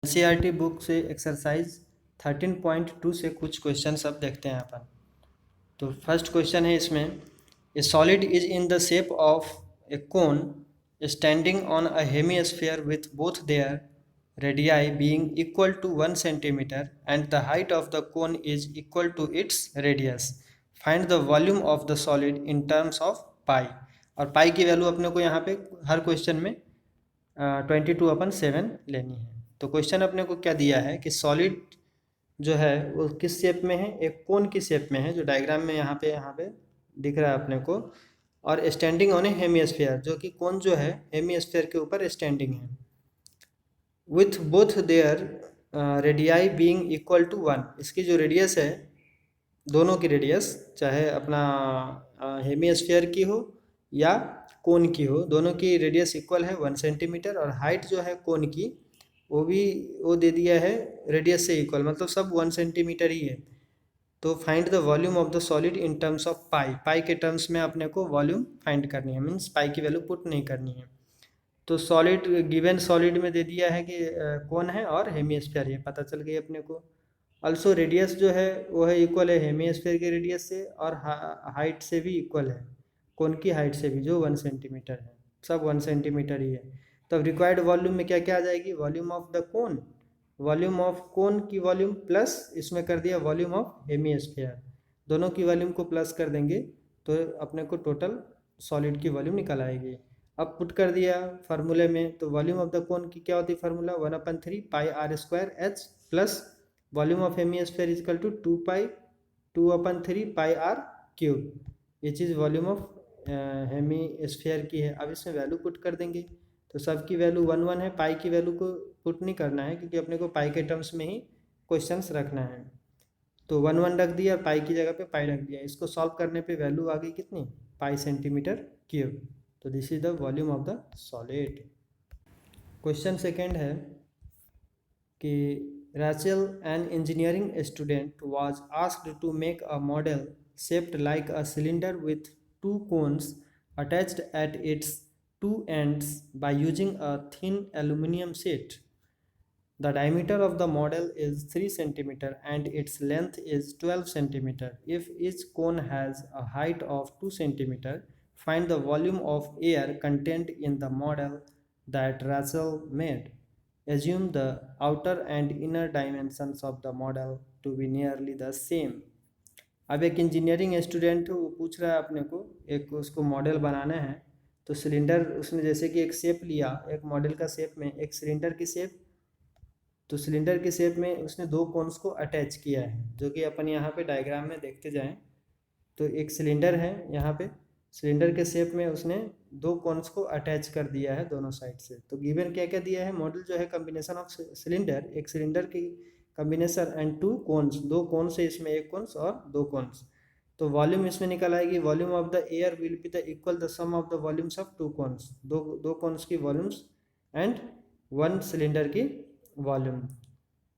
NCERT book से exercise 13.2 से कुछ क्वेश्चन अब देखते हैं अपन। तो फर्स्ट क्वेश्चन है इसमें, a solid is in the shape of a cone standing on a hemisphere with both their radii being equal to 1 centimetre and the height of the cone is equal to its radius. Find the volume of the solid in terms of pi. और pi की value अपने को यहाँ पे हर question में 22/7 लेनी है। तो क्वेश्चन अपने को क्या दिया है कि सॉलिड जो है वो किस शेप में है, एक कोन की शेप में है, जो डायग्राम में यहाँ पे दिख रहा है अपने को, और स्टैंडिंग ऑन ए हेमिस्फीयर, जो कि कोन जो है हेमिस्फीयर के ऊपर स्टैंडिंग है, with both their radii being equal to 1। इसकी जो रेडियस है, दोनों की रेडियस, चाहे अपना हेमिस्फीयर की हो या कोन की हो, दोनों की रेडियस इक्वल है 1 सेंटीमीटर, और हाइट जो है कोन की वो दे दिया है रेडियस से इक्वल, मतलब सब 1 सेंटीमीटर ही है। तो find the volume of the solid in terms of pi. Pi के टर्म्स में अपने को वॉल्यूम फाइंड करनी है, मीन्स पाई की वैल्यू पुट नहीं करनी है। तो सॉलिड, गिवन सॉलिड में दे दिया है कि कौन है और हेमिस्फीयर, ये पता चल गई अपने को। अल्सो रेडियस जो है वो है इक्वल है हेमिस्फीयर के रेडियस से, और हाइट से भी इक्वल है, कौन की हाइट से भी, जो 1 सेंटीमीटर है, सब 1 सेंटीमीटर ही है। तब रिक्वायर्ड वॉल्यूम में क्या क्या आ जाएगी, volume of the cone, volume of कोन की वॉल्यूम प्लस इसमें कर दिया वॉल्यूम ऑफ हेमिस्फीयर, दोनों की वॉल्यूम को प्लस कर देंगे तो अपने को टोटल सॉलिड की वॉल्यूम निकल आएगी। अब पुट कर दिया फार्मूले में, तो वॉल्यूम ऑफ द कोन की क्या होती है formula, 1/3 pi r square h, plus volume of hemisphere is equal to 2/3 pi r cube. ये चीज़ वॉल्यूम ऑफ हेमिस्फीयर की है। अब इसमें वैल्यू पुट कर देंगे, तो सबकी वैल्यू 1 है, पाई की वैल्यू को पुट नहीं करना है क्योंकि अपने को पाई के टर्म्स में ही क्वेश्चंस रखना है। तो 1 रख दिया, पाई की जगह पे पाई रख दिया। इसको सॉल्व करने पे वैल्यू आ गई कितनी, पाई सेंटीमीटर क्यूब। तो this is the volume of the solid. Question second है कि Rachel, an engineering student, was asked to make a model shaped like a cylinder with two cones attached at its two ends by using a thin aluminum sheet. The diameter of the model is 3 cm and its length is 12 cm. If each cone has a height of 2 cm, find the volume of air contained in the model that Rachel made. Assume the outer and inner dimensions of the model to be nearly the same. अब एक engineering student वो पूछ रहा है अपने को, एक उसको मॉडल बनाना है। तो सिलेंडर उसने जैसे कि एक शेप लिया, एक मॉडल का शेप में एक सिलेंडर की शेप, तो सिलेंडर की शेप में उसने दो कोन्स को अटैच किया है, जो कि अपन यहाँ पे डायग्राम में देखते जाएं। तो एक सिलेंडर है, यहाँ पे सिलेंडर के शेप में उसने दो कोन्स को अटैच कर दिया है दोनों साइड से। तो गिवन क्या क्या दिया है, मॉडल जो है कॉम्बिनेशन ऑफ सिलेंडर, एक सिलेंडर की कॉम्बिनेशन, एंड टू कोन्स, दो कोन्स है इसमें, एक कोन्स और दो कोन्स। तो वॉल्यूम इसमें निकल आएगी, volume of the air will be the equal the sum of the volumes of two cones, दो कोन्स की वॉल्यूम्स एंड वन सिलेंडर की वॉल्यूम।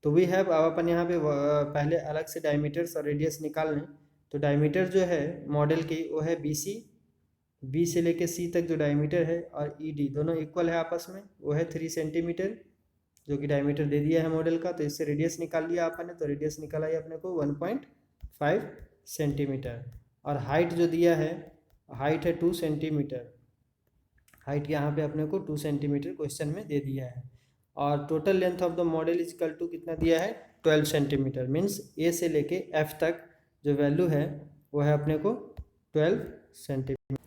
तो वी हैव, अब अपन यहाँ पे पहले अलग से डायमीटर्स और रेडियस निकाल लें। तो डायमीटर जो है मॉडल की वो है BC, बी से लेके सी तक जो डायमीटर है, और ED दोनों इक्वल है आपस में, वो है 3 सेंटीमीटर, जो कि डायमीटर दे दिया है मॉडल का। तो इससे रेडियस निकाल लिया आपने, तो रेडियस निकल आई अपने को 1.5 सेंटीमीटर। और हाइट जो दिया है, हाइट है 2 सेंटीमीटर, हाइट यहाँ पे अपने को 2 सेंटीमीटर क्वेश्चन में दे दिया है। और total length of the model is equal to कितना दिया है, 12 सेंटीमीटर, मीन्स A से लेके F तक जो वैल्यू है वो है अपने को 12 सेंटीमीटर।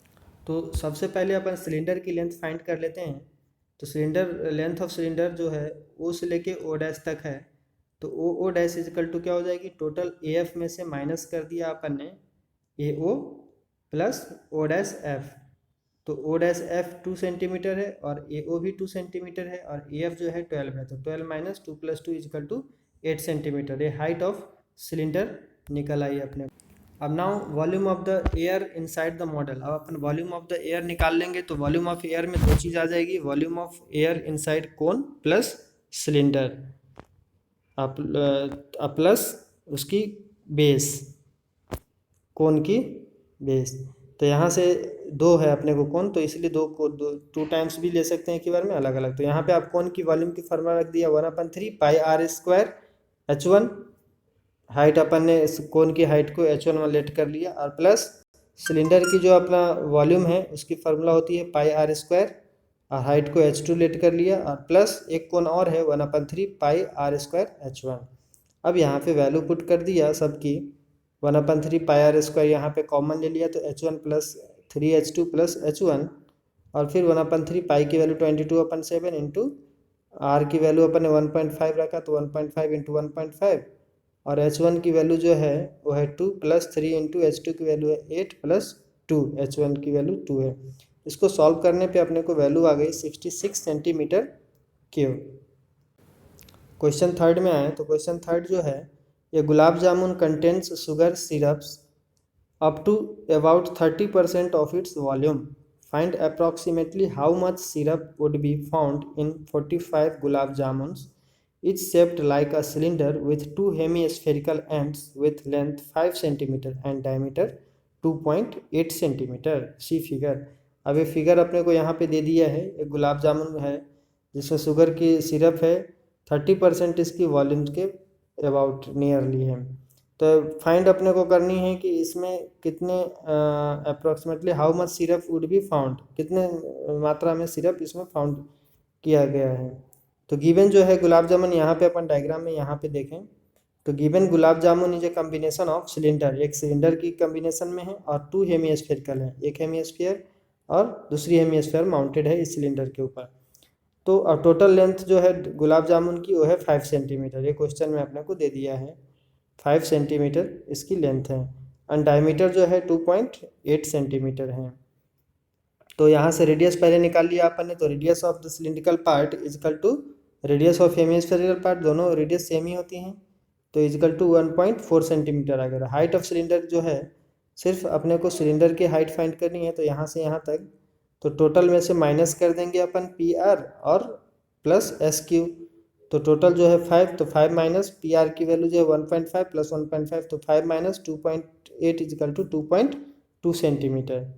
तो सबसे पहले अपन सिलेंडर की लेंथ फाइंड कर लेते हैं। तो सिलेंडर, लेंथ ऑफ सिलेंडर जो है O से लेके O डैश तक है। तो O dash is equal to क्या हो जाएगी, टोटल AF में से माइनस कर दिया अपन ने AO plus O dash F। तो O डैश F 2 सेंटीमीटर है और AO भी 2 सेंटीमीटर है, और AF जो है 12 है। तो 12 minus 2 plus 2 is equal to 8 centimetre. ये हाइट ऑफ सिलेंडर निकल आई अपने। अब now volume of the air inside the model. अब अपन वॉल्यूम ऑफ द एयर निकाल लेंगे। तो वॉल्यूम ऑफ एयर में दो चीज़ आ जाएगी, volume of air inside cone plus cylinder, plus उसकी बेस, कोन की बेस। तो यहाँ से 2 है अपने को कोण, तो इसलिए 2 को 2 टाइम्स भी ले सकते हैं एक ही बार में अलग अलग। तो यहाँ पे आप कोण की वॉल्यूम की फार्मूला रख दिया 1/3 pi r square H1। Height अपन ने इस कोण की हाइट को H1 में लेट कर लिया, और प्लस सिलेंडर की जो अपना वॉल्यूम है उसकी फार्मूला होती है पाई आर स्क्वायर, और हाइट को H2 लेट कर लिया, और प्लस एक कोण और है 1/3 पाई आर स्क्वायर H1। अब यहाँ पे वैल्यू पुट कर दिया सबकी, 1/3 पाई आर स्क्वायर यहाँ पे कॉमन ले लिया तो H1 plus 3H2 plus H1, और फिर 1/3 पाई की वैल्यू 22/7 इंटू आर की वैल्यू अपन ने 1.5 रखा तो 1.5 इंटू 1.5, और H1 की वैल्यू जो है वो है 2 प्लस 3 इंटू H2 की वैल्यू है 8 प्लस 2, H1 की वैल्यू 2 है। इसको सॉल्व करने पे अपने को वैल्यू आ गई 66 सेंटीमीटर क्यूब। क्वेश्चन थर्ड में आए तो क्वेश्चन थर्ड जो है, ये gulab jamun contents sugar syrups up to about 30% of its volume. Find approximately how much syrup would be found in 45 gulab jamuns, each shaped like a cylinder with two hemispherical ends with length 5 cm and diameter 2.8 cm. See figure. अब ये figure अपने को यहाँ पे दे दिया है, एक गुलाब जामुन है जिसमें शुगर की सिरप है, 30% इसकी वॉल्यूम के अबाउट नियरली है। तो फाइंड अपने को करनी है कि इसमें कितने approximately how much syrup would be found, कितने मात्रा में सिरप इसमें फाउंड किया गया है। तो गिवन जो है गुलाब जामुन, यहाँ पे अपन डायग्राम में यहाँ पे देखें तो given gulab jamun is a combination of cylinder, एक सिलेंडर की कम्बिनेशन में है, और 2 हेमिस्फेरिकल है, एक हेमिस्फीयर और दूसरी हेमिस्फीयर माउंटेड है इस सिलेंडर के ऊपर। तो अब टोटल लेंथ जो है गुलाब जामुन की वो है 5 सेंटीमीटर, ये क्वेश्चन में अपने को दे दिया है 5 सेंटीमीटर इसकी लेंथ है, एंड डायमीटर जो है 2.8 सेंटीमीटर है। तो यहाँ से रेडियस पहले निकाल लिया अपन ने, तो radius of the cylindrical part is equal to radius of hemispherical part, दोनों रेडियस सेम ही होती हैं, तो इजकल टू 1.4 सेंटीमीटर आ गया। हाइट ऑफ सिलेंडर जो है, सिर्फ अपने को सिलेंडर की हाइट फाइंड करनी है, तो यहाँ से यहाँ तक तो टोटल में से माइनस कर देंगे अपन PR और प्लस SQ, तो टोटल जो है 5, तो 5 माइनस PR की वैल्यू जो है 1.5 प्लस 1.5, तो 5 minus 2.8 is equal to 2.2 centimetre.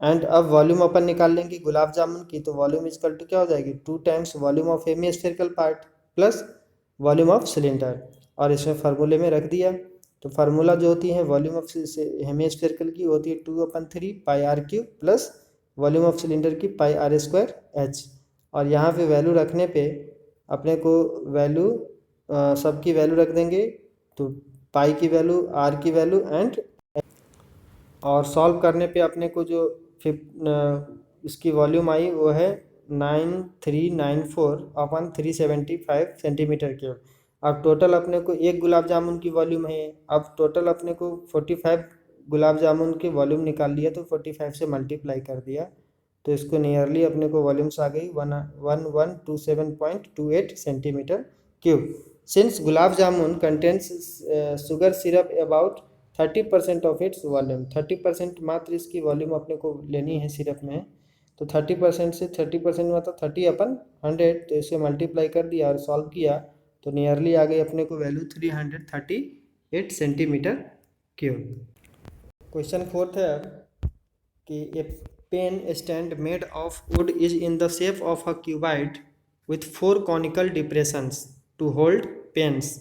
And अब वॉल्यूम अपन निकाल लेंगे गुलाब जामुन की, तो वॉल्यूम इजकल टू क्या हो जाएगी 2 times volume of hemispherical part plus volume of cylinder, और इसमें फार्मूले में रख दिया। तो फार्मूला जो होती है वॉल्यूम ऑफ हेमिस्फेरिकल की होती है 2/3 pi r cube plus volume of cylinder की पाई आर स्क्वायर H, और यहाँ पे वैल्यू रखने पे अपने को वैल्यू सबकी वैल्यू रख देंगे, तो पाई की वैल्यू, आर की वैल्यू एंड, और सॉल्व करने पे अपने को जो इसकी वॉल्यूम आई वो है 9394/375 सेंटीमीटर क्यूब। अब टोटल अपने को एक गुलाब जामुन की वॉल्यूम है, अब टोटल अपने को 45 गुलाब जामुन की वॉल्यूम निकाल लिया, तो 45 से मल्टीप्लाई कर दिया, तो इसको नियरली अपने को वॉल्यूम्स आ गई 1127.28 centimetre cube. Since gulab jamun contents sugar syrup about 30% of its volume, 30% मात्र इसकी वॉल्यूम अपने को लेनी है सिरप में, तो 30% से 30% मतलब 30/100, तो इसे मल्टीप्लाई कर दिया और सॉल्व किया, तो नियरली आ गई अपने को value 338 centimetre cube. Question fourth है अब कि a pen stand made of wood is in the shape of a cuboid with 4 conical depressions to hold pens.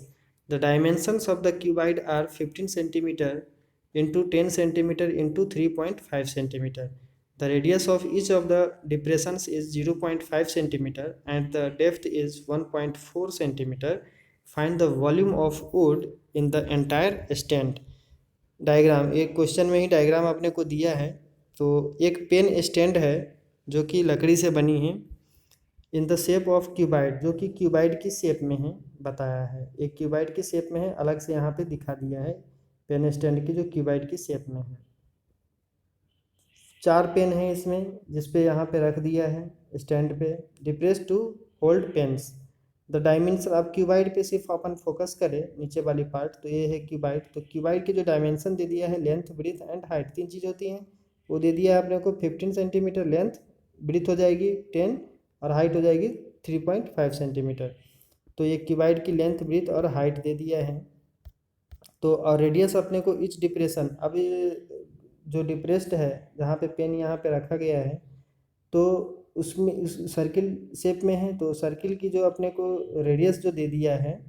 The dimensions of the cuboid are 15 cm into 10 cm into 3.5 cm. The radius of each of the depressions is 0.5 cm and the depth is 1.4 cm. Find the volume of wood in the entire stand. Diagram, एक question में ही diagram अपने को दिया है, तो एक pen stand है जो कि लकड़ी से बनी है, इन द शेप ऑफ क्यूबाइड, जो कि क्यूबाइड की शेप में है बताया है, एक क्यूबाइड की शेप में है, अलग से यहाँ पे दिखा दिया है पेन स्टैंड की जो क्यूबाइड की शेप में है। 4 पेन है इसमें, जिसपे यहाँ पे रख दिया है स्टैंड पे, depress to hold pens. The dimension, अब क्यूबाइड पे सिर्फ अपन फोकस करें नीचे वाली पार्ट, तो ये है क्यूबाइड, तो क्यूबाइड की जो डायमेंशन दे दिया है लेंथ, ब्रीथ एंड हाइट, 3 चीज़ होती हैं, वो दे दिया है अपने को 15 सेंटीमीटर लेंथ, ब्रीथ हो जाएगी 10 और हाइट हो जाएगी 3.5 सेंटीमीटर। तो ये क्यूबाइड की लेंथ, ब्रीथ और हाइट दे दिया है। तो और रेडियस अपने को ईच डिप्रेशन, अब जो डिप्रेस्ड है, जहाँ पे पेन यहाँ पे रखा गया है, तो उसमें उस सर्किल शेप में है, तो सर्किल की जो अपने को रेडियस जो दे दिया है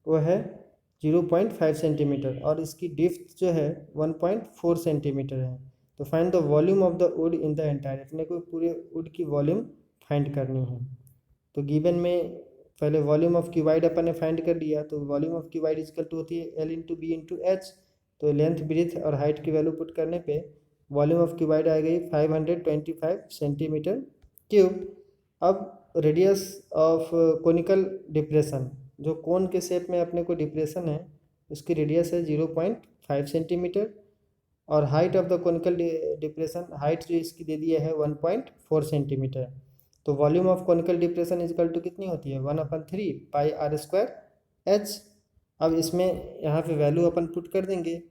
वो है 0.5 सेंटीमीटर और इसकी डिप्थ जो है 1.4 सेंटीमीटर है। तो find the volume of the wood in the entire, अपने को पूरे वुड की वॉल्यूम फाइंड करनी है। तो गिवन में पहले वॉल्यूम ऑफ क्यूबाइड अपन ने फाइंड कर लिया, तो volume of cuboid equal to होती है L into b into h. तो लेंथ ब्रीथ और हाइट की वैल्यू पुट करने पे वॉल्यूम ऑफ क्यूबाइड आ गई 525 सेंटीमीटर क्यूब। अब रेडियस ऑफ कोनिकल डिप्रेशन, जो कोन के शेप में अपने को डिप्रेशन है उसकी रेडियस है 0.5 सेंटीमीटर और height of the conical depression, height जो इसकी दे दिया है 1.4 सेंटीमीटर। तो volume of conical depression is equal to कितनी होती है 1/3 पाई आर स्क्वायर एच। अब इसमें यहाँ पे वैल्यू अपन पुट कर देंगे,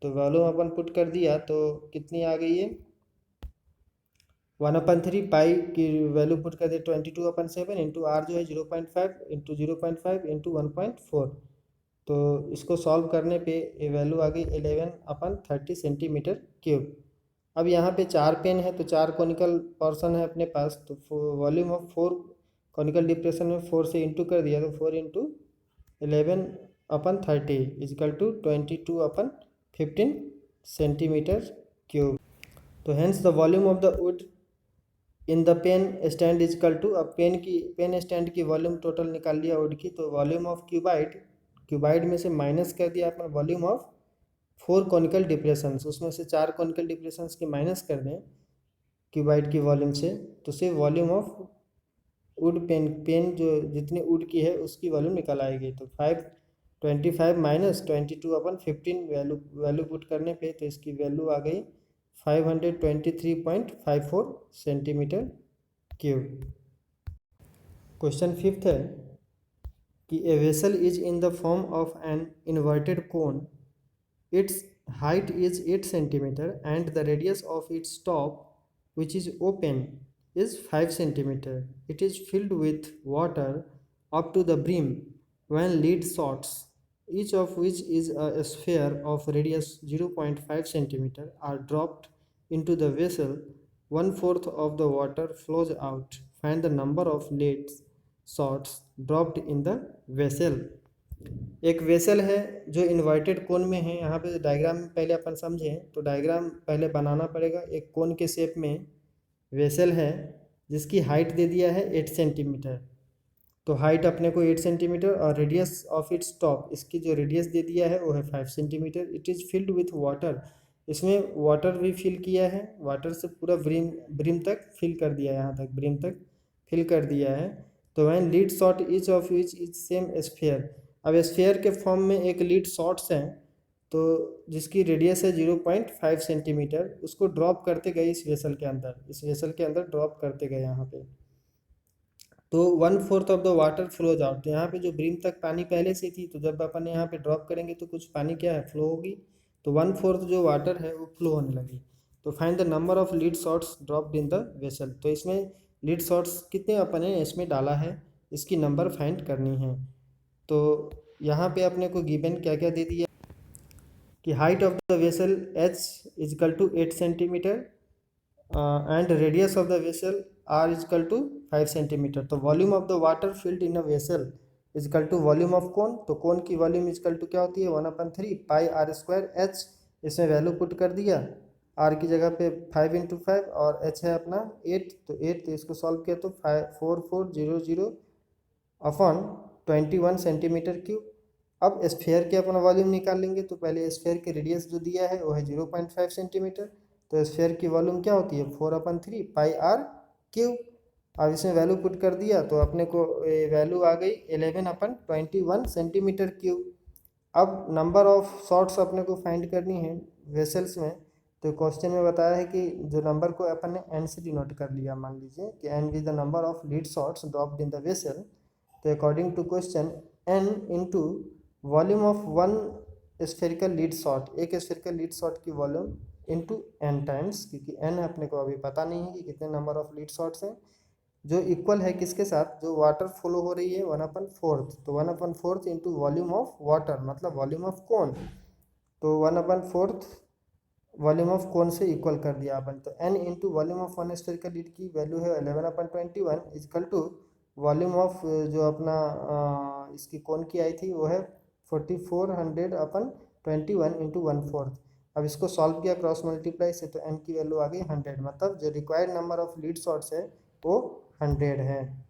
तो वैल्यू अपन पुट कर दिया तो कितनी आ गई है 1/3 पाई की वैल्यू पुट कर दे 22/7 इंटू आर जो है 0.5 इंटू 0.5 इंटू 1.4। तो इसको सॉल्व करने पे ये वैल्यू आ गई 11/30 सेंटीमीटर क्यूब। अब यहाँ पे 4 पेन है तो 4 कॉनिकल पोर्शन है अपने पास, तो वॉल्यूम ऑफ 4 कॉनिकल डिप्रेशन में 4 से इंटू कर दिया, तो 4 into 11/30 is equal to 22/15 centimetre cube. तो hence the volume of the wood in the pen stand is equal to, अब पेन स्टैंड की वॉल्यूम टोटल निकाल लिया वुड की, तो वॉल्यूम ऑफ क्यूबाइड में से माइनस कर दिया अपन वॉल्यूम ऑफ 4 कॉनिकल डिप्रेशंस, उसमें से 4 कॉनिकल डिप्रेशंस की माइनस कर दें क्यूबाइड की वॉल्यूम से, तो सिर्फ वॉल्यूम ऑफ वुड पेन जो जितनी वुड की है उसकी वॉल्यूम निकल आएगी। तो 525 माइनस 22/15 वैल्यू पुट करने पे तो इसकी वैल्यू आ गई 523.54 सेंटीमीटर क्यूब। क्वेश्चन 5 है कि a vessel is in the form of an inverted cone, it's height is 8 centimeter and the radius of its top, which is open, is 5 centimeter. It is filled with water up to the brim when lid sorts, each of which is a sphere of radius 0.5 centimeter, are dropped into the vessel. 1/4 of the water flows out. Find the number of lid sorts dropped in the vessel. एक vessel है जो inverted कोन में है। यहाँ पे diagram पहले अपन समझें, तो डायग्राम पहले बनाना पड़ेगा। एक कोन के शेप में वेसल है जिसकी हाइट दे दिया है 8 सेंटीमीटर, तो हाइट अपने को 8 सेंटीमीटर और रेडियस ऑफ इट्स टॉप, इसकी जो रेडियस दे दिया है वो है 5 centimetre. It is filled with water, इसमें वाटर भी फिल किया है, वाटर से पूरा ब्रिम तक फिल कर दिया है, यहाँ तक ब्रिम तक फिल कर दिया है। तो when lead shot each of which is same sphere, अब स्फेयर के फॉर्म में एक लीड शॉट्स हैं तो जिसकी रेडियस है 0.5 सेंटीमीटर, उसको ड्रॉप करते गए इस वेसल के अंदर ड्रॉप करते गए यहाँ पे। तो 1/4 of the water flows out, तो यहाँ पे जो ब्रिम तक पानी पहले से थी, तो जब अपन यहाँ पे ड्रॉप करेंगे तो कुछ पानी क्या है फ्लो होगी, तो 1/4 जो वाटर है वो फ्लो होने लगी। तो find the number of lead shots dropped in the vessel, तो इसमें लीड शॉट्स कितने अपन ने इसमें डाला है, इसकी नंबर फाइंड करनी है। तो यहाँ पे अपने को गिवन क्या क्या दे दिया कि height of the vessel h is equal to 8 centimetre and radius of the vessel r is equal to 5 centimetre. तो volume of the water filled in a vessel is equal to volume of cone, तो cone की volume is equal to क्या होती है 1/3 pi r square H. इसमें value put कर दिया, r की जगह पे 5 इंटू 5 और h है अपना 8, तो 8, तो इसको सॉल्व किया तो 4400 अपॉन 21 सेंटीमीटर क्यूब। अब स्फेयर के अपन वॉल्यूम निकाल लेंगे, तो पहले स्फेयर की रेडियस जो दिया है वो है 0.5 सेंटीमीटर, तो स्फेयर की वॉल्यूम क्या होती है 4/3 पाई आर क्यूब। अब इसमें वैल्यू पुट कर दिया तो अपने को वैल्यू आ गई 11/21 सेंटीमीटर क्यूब। अब नंबर ऑफ शॉट्स अपने को फाइंड करनी है वेसल्स में, तो क्वेश्चन में बताया है कि जो नंबर को अपन ने एन से डिनोट कर लिया, मान लीजिए कि n is the number of lead shots dropped in the vessel. तो according to question n into volume of one spherical lead shot, एक स्फेरिकल लीड शॉट की वॉल्यूम इंटू एन टाइम्स, क्योंकि एन अपने को अभी पता नहीं है कि कितने नंबर ऑफ लीड शॉट्स हैं, जो इक्वल है किसके साथ, जो वाटर फ्लो हो रही है 1/4, तो 1/4 इंटू वॉल्यूम ऑफ वाटर मतलब वॉल्यूम ऑफ कोन, तो 1/4 वॉल्यूम ऑफ कोन से इक्वल कर दिया अपन। तो n into volume of one spherical lead की वैल्यू है 11/21 इजकल टू वॉल्यूम ऑफ जो अपना इसकी कोन की आई थी वो है 4400/21 इंटू 1/4। अब इसको सॉल्व किया क्रॉस मल्टीप्लाई से तो n की वैल्यू आ गई 100, मतलब जो required number of lead shots है वो 100 है।